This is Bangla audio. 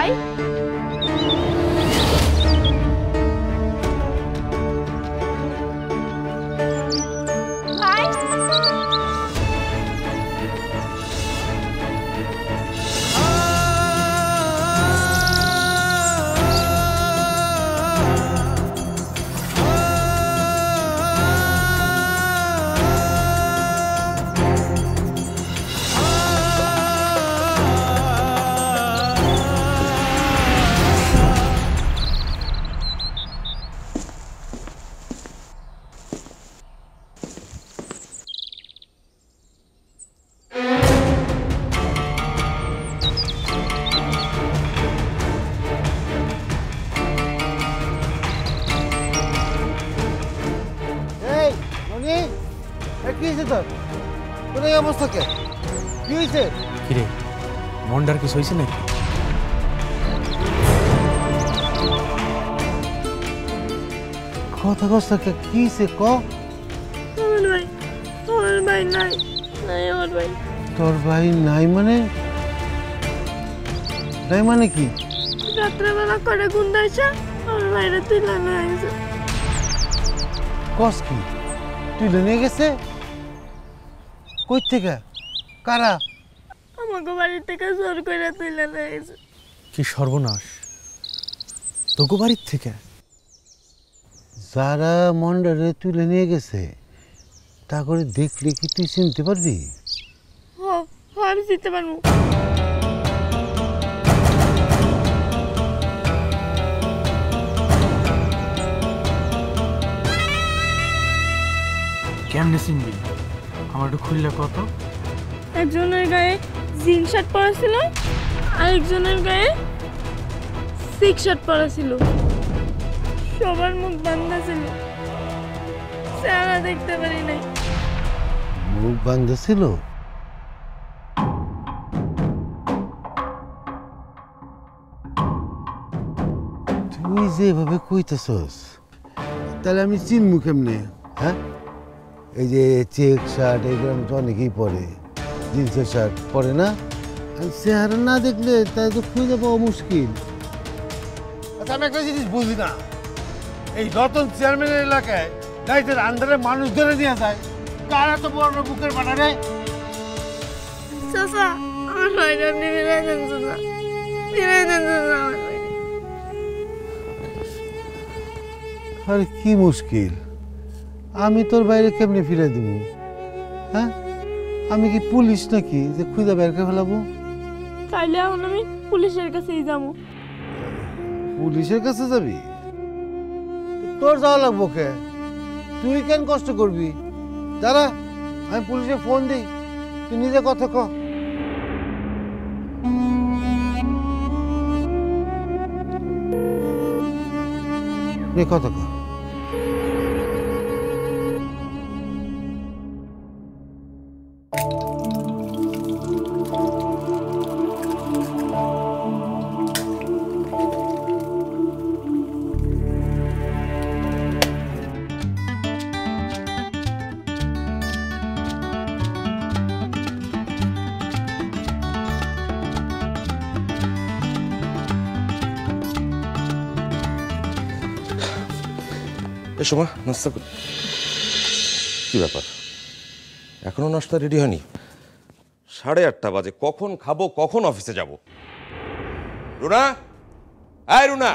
ভাই? ভাই কিরে মন্ডার কিছু হয়েছে নাকি? কথা কস কি সে ক? আমার ভাই নাই নাই আমার ভাই। তোর ভাই নাই মানে? নাই মানে কি? রাত্রেবেলা করে গুন্ডা এসে আমার ভাইরা তুই লানো হয়েছে। কস কি তুই নিয়ে গেছে? কই থেকে? কারা? আমাকে বাড়ি থেকে জোর করে তুই লানো হয়েছে। কি সর্বনাশ! তোকে বাড়ির থেকে? যারা মন্ডারে তুলে নিয়ে গেছে তা করে দেখলে কি তুই চিনতে পারবি? আমি চিনতে পারবো। কেমনে চিনবি? আমার একটু খুললে কত। একজনের গায়ে জিন শার্ট পরা ছিল, আরেকজনের গায়ে সিক্স শার্ট পরা ছিল। সবার মুখ বান্ধা ছিল, চেহারা দেখতে পারি নাই। মুখ বান্ধা ছিল? তুই যেভাবে কইতেছস তাহলে আমি চিনবো কেমনে? হ্যাঁ, এই যে চেক শার্ট এগুলো তো অনেকেই পরে, জিন্সের শার্ট পরে না। চেহারা না দেখলে তাই তো খুঁজে পাওয়া মুশকিল। আচ্ছা আমি একটা জিনিস বুঝি না, এই রতন চেয়ারম্যানের এলাকায় দায়িত্বের আন্ডারে মানুষ ধরে নিয়ে যায়, কারা তো বড় বুকের বানারে। চাচা আমার ভাইরা আপনি ফিরাই দেন, চাচা ফিরাই দেন চাচা আমার ভাই। আরে কি মুশকিল, আমি তোর বাইরে কেমনে ফিরে দিব? হ্যাঁ, আমি কি পুলিশ নাকি যে খুঁজে বের করে ফেলাবো? তাইলে এখন আমি পুলিশের কাছেই যাবো। পুলিশের কাছে যাবি? তোর যাওয়া লাগবো কে? তুই কেন কষ্ট করবি? দাঁড়া, আমি পুলিশে ফোন দিই, তুই নিজে কথা ক। কথা ক। এসো মা, নাস্তা করি। কি ব্যাপার, এখনো নাস্তা রেডি হয়নি? 8:30 বাজে, কখন খাবো, কখন অফিসে যাব? রুনা, আয় রুনা।